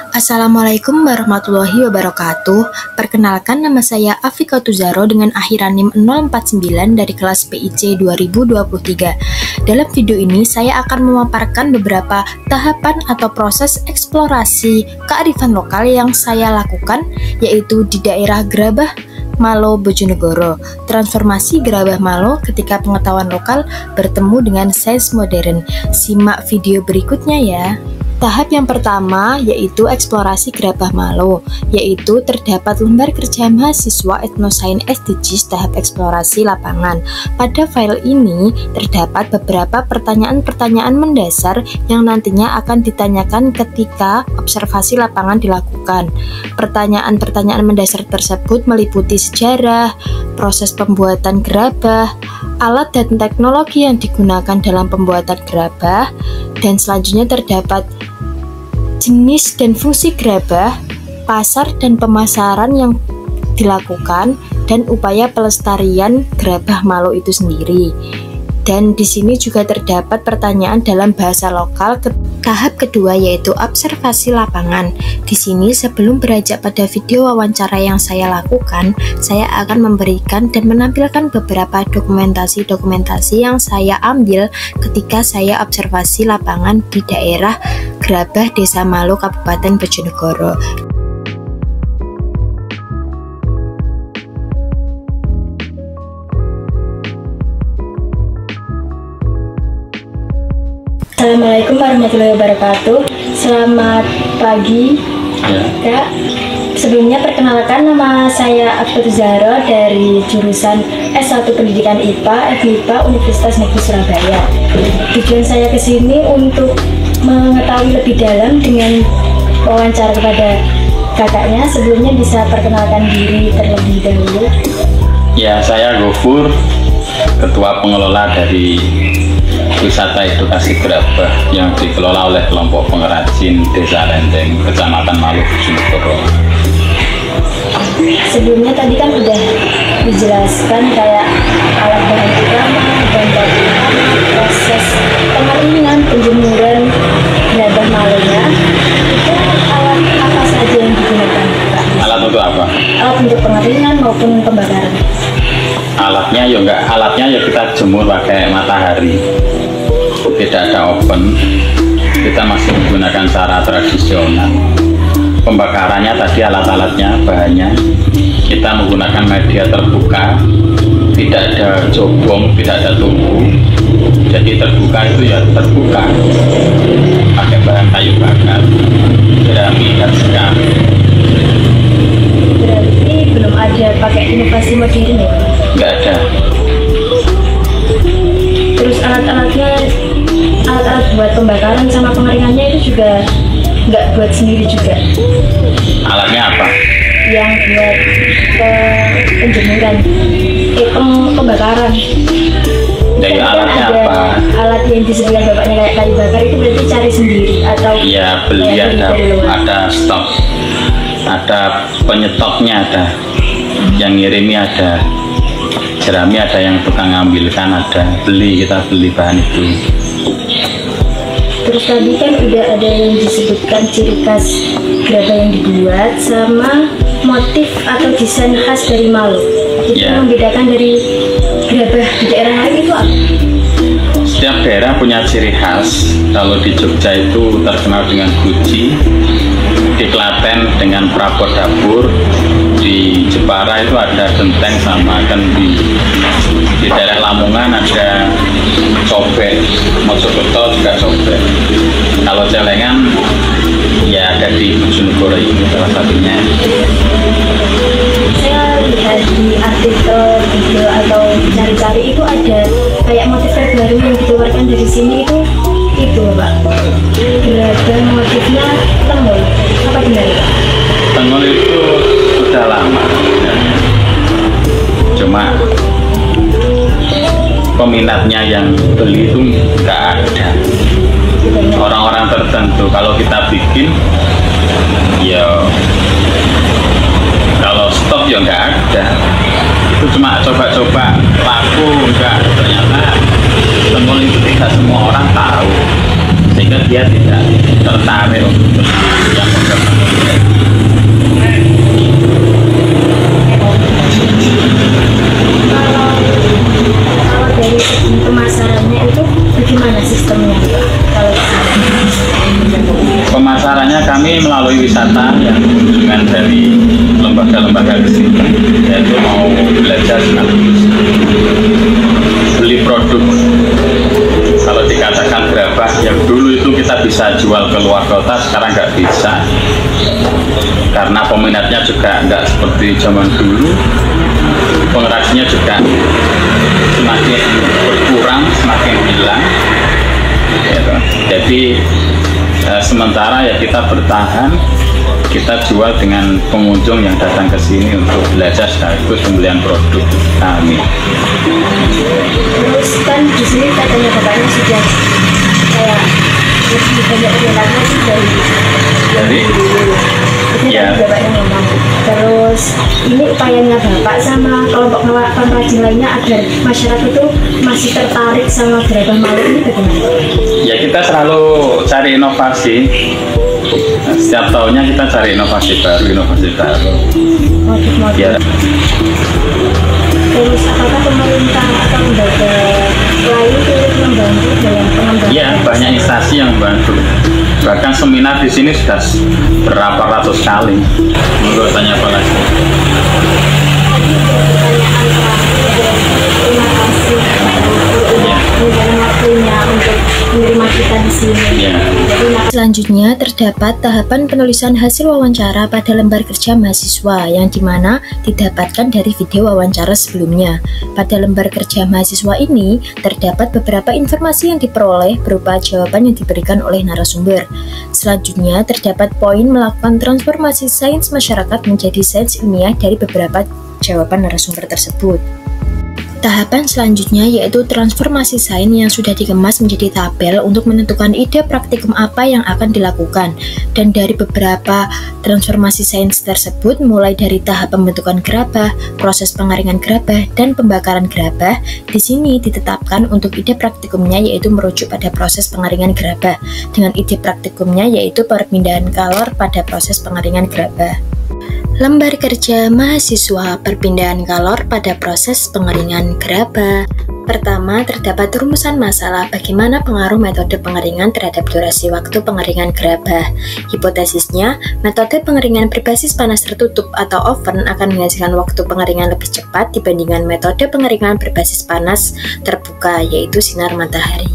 Assalamualaikum warahmatullahi wabarakatuh. Perkenalkan, nama saya Afika Tuzaro dengan akhiran NIM 049 dari kelas PIC 2023. Dalam video ini saya akan memaparkan beberapa tahapan atau proses eksplorasi kearifan lokal yang saya lakukan, yaitu di daerah Grabah Malo, Bojonegoro. Transformasi Grabah Malo ketika pengetahuan lokal bertemu dengan sains modern. Simak video berikutnya ya. Tahap yang pertama yaitu eksplorasi Grabah Malo, yaitu terdapat lembar kerja mahasiswa etnosains SDGs tahap eksplorasi lapangan. Pada file ini terdapat beberapa pertanyaan-pertanyaan mendasar yang nantinya akan ditanyakan ketika observasi lapangan dilakukan. Pertanyaan-pertanyaan mendasar tersebut meliputi sejarah, proses pembuatan gerabah, alat dan teknologi yang digunakan dalam pembuatan gerabah, dan selanjutnya terdapat jenis dan fungsi gerabah, pasar dan pemasaran yang dilakukan, dan upaya pelestarian Grabah Malo itu sendiri. Dan di sini juga terdapat pertanyaan dalam bahasa lokal. Tahap kedua yaitu observasi lapangan. Di sini sebelum beranjak pada video wawancara yang saya lakukan, saya akan memberikan dan menampilkan beberapa dokumentasi yang saya ambil ketika saya observasi lapangan di daerah Grabah, Desa Malo, Kabupaten Bojonegoro. Assalamualaikum warahmatullahi wabarakatuh. Selamat pagi, Kak. Sebelumnya perkenalkan, nama saya Afika Tuzaro dari jurusan S1 Pendidikan IPA FMIPA Universitas Negeri Surabaya. Tujuan saya ke sini untuk mengetahui lebih dalam dengan wawancara kepada kakaknya. Sebelumnya bisa perkenalkan diri terlebih dahulu. Ya, saya Gofur, Ketua Pengelola dari Wisata Edukasi Grabah yang dikelola oleh kelompok pengrajin Desa Lenteng, Kecamatan Malo, Bojonegoro. Sebelumnya tadi kan udah dijelaskan kayak alat bahan utama, bahan baku utama, proses pengeringan, penjemuran Grabah Malonya. Itu alat apa saja yang digunakan, Pak? Alat untuk apa? Alat untuk pengeringan maupun pembakaran. Alatnya ya kita jemur pakai matahari. Tidak ada oven, kita masih menggunakan cara tradisional. Pembakarannya tadi alat-alatnya, bahannya kita menggunakan media terbuka, tidak ada jobong, tidak ada tungku. Jadi terbuka itu ya terbuka, pakai bahan kayu bakar, jerami dan sekam. Berarti belum ada pakai inovasi modern ya? Nggak ada. Terus alat-alat buat pembakaran sama pengeringannya itu juga nggak buat sendiri juga? Alatnya apa? Yang buat penjemuran, pembakaran. Dari alatnya ada apa? Alat yang disediakan bapaknya kayak kayu bakar itu berarti cari sendiri atau? Iya, beli ada stok, ada penyetoknya, ada yang ngirimi, ada jerami, ada yang tukang ngambilkan, ada kita beli bahan itu. Terus tadi kan udah ada yang disebutkan ciri khas gerabah yang dibuat sama motif atau desain khas dari Malo. Itu yang membedakan dari gerabah di daerah lain itu apa? Setiap daerah punya ciri khas. Kalau di Jogja itu terkenal dengan guci, di Klaten dengan perabot dapur, di Jepara itu ada genteng sama, dan di daerah Lamongan ada cobek, Mojokerto juga cobek. Kalau celengan ya ada di Bojonegoro ini salah satunya. Saya lihat di artikel video atau cari-cari itu ada kayak motif terbaru yang dikeluarkan dari sini itu Pak. Gerabah motifnya tenggol. Apa benar? Tenggol itu sudah lama. Cuma peminatnya yang beli itu nggak ada. Orang-orang tertentu. Kalau kita bikin, ya kalau stok ya nggak ada. Itu cuma coba-coba laku, enggak. Ternyata tenggol itu tidak semua orang tahu, sehingga dia tidak tertarik untuk yang caranya kami melalui wisata yang kunjungan dari lembaga-lembaga di sini, yaitu mau belajar sekaligus beli produk. Kalau dikatakan gerabah yang dulu itu kita bisa jual ke luar kota, sekarang nggak bisa, karena peminatnya juga nggak seperti zaman dulu, pengrajinnya juga semakin berkurang, semakin hilang gitu. Jadi sementara ya kita bertahan, kita jual dengan pengunjung yang datang ke sini untuk belajar sekaligus pembelian produk kami. Terus kan di sini katanya bapaknya sudah kayak lebih banyak kegiatannya sih dari dulu. Itu ya. kan bapaknya ngomong. Terus ini upayanya bapak sama kelompok pengrajin lainnya agar masyarakat itu masih tertarik sama gerabah malu ini bagaimana? Ya kita selalu cari inovasi. Setiap tahunnya kita cari inovasi baru. Motif-motif. Ya. Terus apakah pemerintah atau lembaga lain turut membantu dalam pengembangan? Iya, banyak instansi yang membantu. Bahkan seminar di sini sudah berapa ratus kali. Menurut tanya apa lagi? Terima kasih menyediakan waktunya untuk menerima kita di sini. Ya. Selanjutnya terdapat tahapan penulisan hasil wawancara pada lembar kerja mahasiswa yang dimana didapatkan dari video wawancara sebelumnya. Pada lembar kerja mahasiswa ini terdapat beberapa informasi yang diperoleh berupa jawaban yang diberikan oleh narasumber. Selanjutnya terdapat poin melakukan transformasi sains masyarakat menjadi sains ilmiah dari beberapa jawaban narasumber tersebut. Tahapan selanjutnya yaitu transformasi sains yang sudah dikemas menjadi tabel untuk menentukan ide praktikum apa yang akan dilakukan. Dan dari beberapa transformasi sains tersebut, mulai dari tahap pembentukan gerabah, proses pengaringan gerabah, dan pembakaran gerabah, di sini ditetapkan untuk ide praktikumnya yaitu merujuk pada proses pengaringan gerabah, dengan ide praktikumnya yaitu perpindahan kalor pada proses pengaringan gerabah. Lembar kerja mahasiswa perpindahan kalor pada proses pengeringan gerabah. Pertama, terdapat rumusan masalah bagaimana pengaruh metode pengeringan terhadap durasi waktu pengeringan gerabah. Hipotesisnya, metode pengeringan berbasis panas tertutup atau oven akan menghasilkan waktu pengeringan lebih cepat dibandingkan metode pengeringan berbasis panas terbuka, yaitu sinar matahari.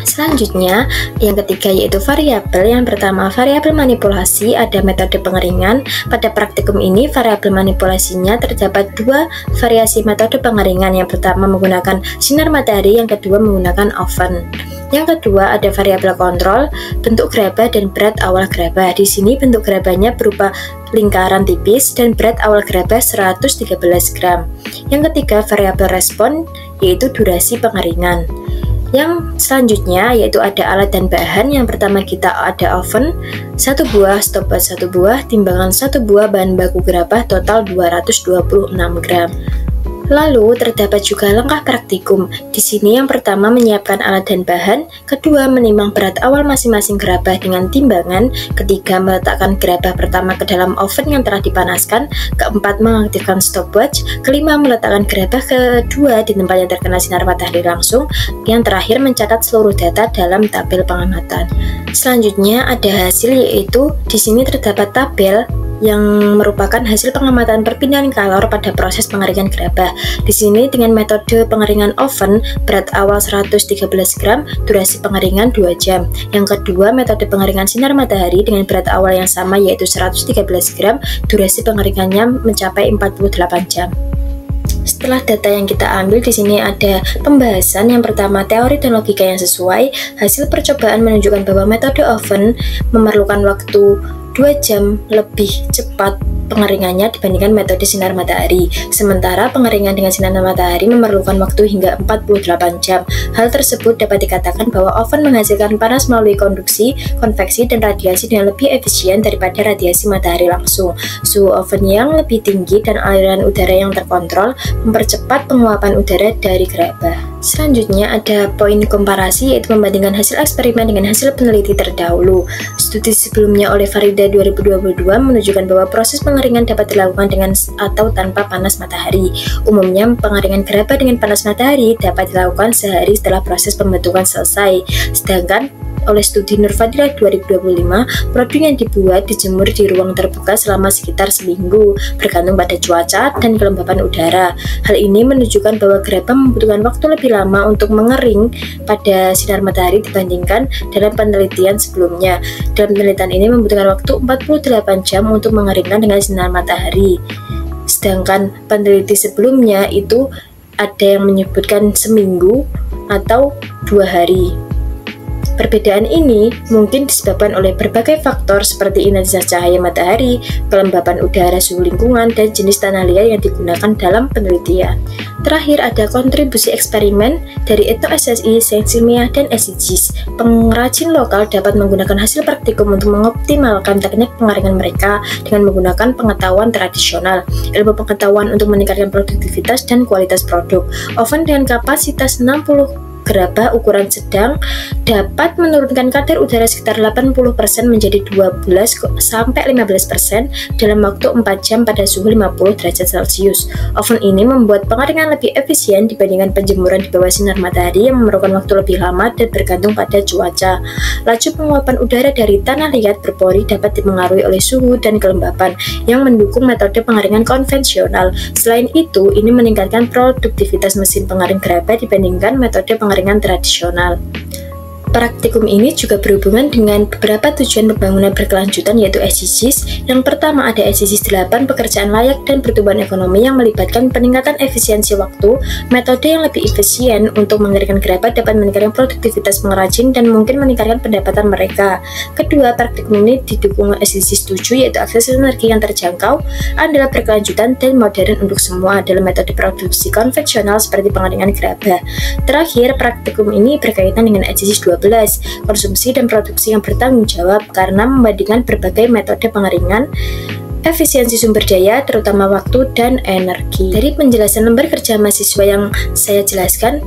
Selanjutnya, yang ketiga yaitu variabel. Yang pertama, variabel manipulasi. Ada metode pengeringan. Pada praktikum ini, variabel manipulasinya terdapat dua variasi metode pengeringan. Yang pertama menggunakan sinar matahari, yang kedua menggunakan oven. Yang kedua ada variabel kontrol, bentuk gerabah dan berat awal gerabah. Di sini bentuk gerabahnya berupa lingkaran tipis dan berat awal gerabah 113 gram. Yang ketiga variabel respon, yaitu durasi pengeringan. Yang selanjutnya yaitu ada alat dan bahan. Yang pertama kita ada oven 1 buah, stopwatch 1 buah, timbangan 1 buah, bahan baku gerabah total 226 gram. Lalu terdapat juga langkah praktikum. Di sini yang pertama menyiapkan alat dan bahan, kedua menimbang berat awal masing-masing gerabah dengan timbangan, ketiga meletakkan gerabah pertama ke dalam oven yang telah dipanaskan, keempat mengaktifkan stopwatch, kelima meletakkan gerabah kedua di tempat yang terkena sinar matahari langsung, yang terakhir mencatat seluruh data dalam tabel pengamatan. Selanjutnya ada hasil, yaitu di sini terdapat tabel yang merupakan hasil pengamatan perpindahan kalor pada proses pengeringan gerabah. Di sini dengan metode pengeringan oven, berat awal 113 gram, durasi pengeringan 2 jam. Yang kedua, metode pengeringan sinar matahari dengan berat awal yang sama yaitu 113 gram, durasi pengeringannya mencapai 48 jam. Setelah data yang kita ambil, di sini ada pembahasan. Yang pertama, teori dan logika yang sesuai. Hasil percobaan menunjukkan bahwa metode oven memerlukan waktu 2 jam lebih cepat pengeringannya dibandingkan metode sinar matahari. Sementara pengeringan dengan sinar matahari memerlukan waktu hingga 48 jam. Hal tersebut dapat dikatakan bahwa oven menghasilkan panas melalui konduksi, konveksi, dan radiasi dengan lebih efisien daripada radiasi matahari langsung. Suhu oven yang lebih tinggi dan aliran udara yang terkontrol mempercepat penguapan udara dari gerabah. Selanjutnya ada poin komparasi, yaitu membandingkan hasil eksperimen dengan hasil peneliti terdahulu. Studi sebelumnya oleh Farida 2022 menunjukkan bahwa proses pengeringan dapat dilakukan dengan atau tanpa panas matahari. Umumnya pengeringan gerabah dengan panas matahari dapat dilakukan sehari setelah proses pembentukan selesai. Sedangkan oleh studi Nurfadilah 2025, produk yang dibuat dijemur di ruang terbuka selama sekitar seminggu, bergantung pada cuaca dan kelembapan udara. Hal ini menunjukkan bahwa gerabah membutuhkan waktu lebih lama untuk mengering pada sinar matahari dibandingkan dalam penelitian sebelumnya. Dalam penelitian ini membutuhkan waktu 48 jam untuk mengeringkan dengan sinar matahari. Sedangkan peneliti sebelumnya itu ada yang menyebutkan seminggu atau 2 hari. Perbedaan ini mungkin disebabkan oleh berbagai faktor seperti intensitas cahaya matahari, kelembapan udara, suhu lingkungan, dan jenis tanah liat yang digunakan dalam penelitian. Terakhir ada kontribusi eksperimen dari Eto SSI, Sains Ilmiah, dan SDGs. Pengrajin lokal dapat menggunakan hasil praktikum untuk mengoptimalkan teknik pengeringan mereka dengan menggunakan pengetahuan tradisional, ilmu pengetahuan untuk meningkatkan produktivitas dan kualitas produk. Oven dengan kapasitas 60 gerabah ukuran sedang dapat menurunkan kadar udara sekitar 80% menjadi 12-15% dalam waktu 4 jam pada suhu 50 derajat Celcius. Oven ini membuat pengeringan lebih efisien dibandingkan penjemuran di bawah sinar matahari yang memerlukan waktu lebih lama dan bergantung pada cuaca. Laju penguapan udara dari tanah liat berpori dapat dipengaruhi oleh suhu dan kelembapan yang mendukung metode pengeringan konvensional. Selain itu, ini meningkatkan produktivitas mesin pengering gerabah dibandingkan metode pengeringan tradisional. Praktikum ini juga berhubungan dengan beberapa tujuan pembangunan berkelanjutan yaitu SDGs. Yang pertama ada SDGs 8, pekerjaan layak dan pertumbuhan ekonomi yang melibatkan peningkatan efisiensi waktu. Metode yang lebih efisien untuk mengeringkan gerabah dapat meningkatkan produktivitas pengrajin dan mungkin meningkatkan pendapatan mereka. Kedua, praktikum ini didukung SDGs 7 yaitu akses energi yang terjangkau adalah berkelanjutan dan modern untuk semua dalam metode produksi konvensional seperti pengeringan gerabah. Terakhir, praktikum ini berkaitan dengan SDGs 12, konsumsi dan produksi yang bertanggung jawab karena membandingkan berbagai metode pengeringan, efisiensi sumber daya, terutama waktu dan energi. Dari penjelasan lembar kerja mahasiswa yang saya jelaskan,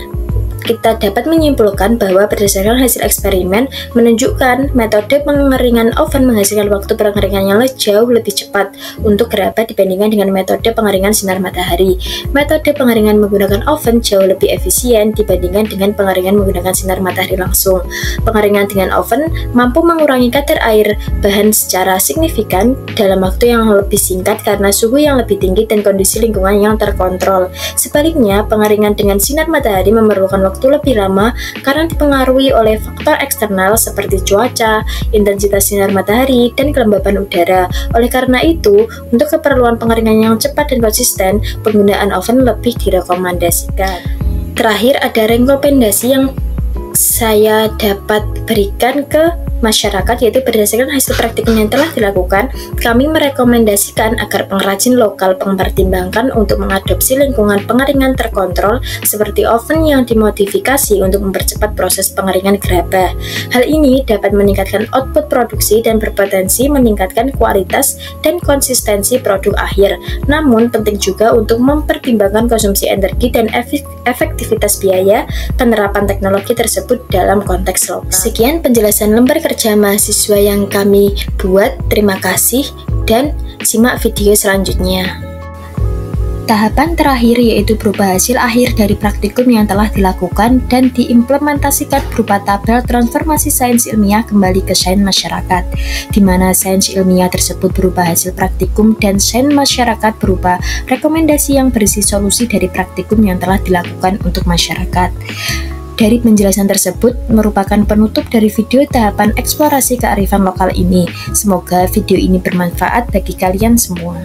kita dapat menyimpulkan bahwa berdasarkan hasil eksperimen menunjukkan metode pengeringan oven menghasilkan waktu pengeringan yang jauh lebih cepat untuk gerabah dibandingkan dengan metode pengeringan sinar matahari. Metode pengeringan menggunakan oven jauh lebih efisien dibandingkan dengan pengeringan menggunakan sinar matahari langsung. Pengeringan dengan oven mampu mengurangi kadar air bahan secara signifikan dalam waktu yang lebih singkat karena suhu yang lebih tinggi dan kondisi lingkungan yang terkontrol. Sebaliknya, pengeringan dengan sinar matahari memerlukan waktu lebih lama karena dipengaruhi oleh faktor eksternal seperti cuaca, intensitas sinar matahari, dan kelembapan udara. Oleh karena itu, untuk keperluan pengeringan yang cepat dan konsisten, penggunaan oven lebih direkomendasikan. Terakhir, ada rekomendasi yang saya dapat berikan ke masyarakat, yaitu berdasarkan hasil praktikum yang telah dilakukan, kami merekomendasikan agar pengrajin lokal mempertimbangkan untuk mengadopsi lingkungan pengeringan terkontrol seperti oven yang dimodifikasi untuk mempercepat proses pengeringan gerabah. Hal ini dapat meningkatkan output produksi dan berpotensi meningkatkan kualitas dan konsistensi produk akhir. Namun, penting juga untuk mempertimbangkan konsumsi energi dan efektivitas biaya penerapan teknologi tersebut dalam konteks lokal. Sekian penjelasan lembar kerja mahasiswa yang kami buat. Terima kasih dan simak video selanjutnya. Tahapan terakhir yaitu berupa hasil akhir dari praktikum yang telah dilakukan dan diimplementasikan berupa tabel transformasi sains ilmiah kembali ke sains masyarakat, di mana sains ilmiah tersebut berupa hasil praktikum dan sains masyarakat berupa rekomendasi yang berisi solusi dari praktikum yang telah dilakukan untuk masyarakat. Dari penjelasan tersebut merupakan penutup dari video tahapan eksplorasi kearifan lokal ini. Semoga video ini bermanfaat bagi kalian semua.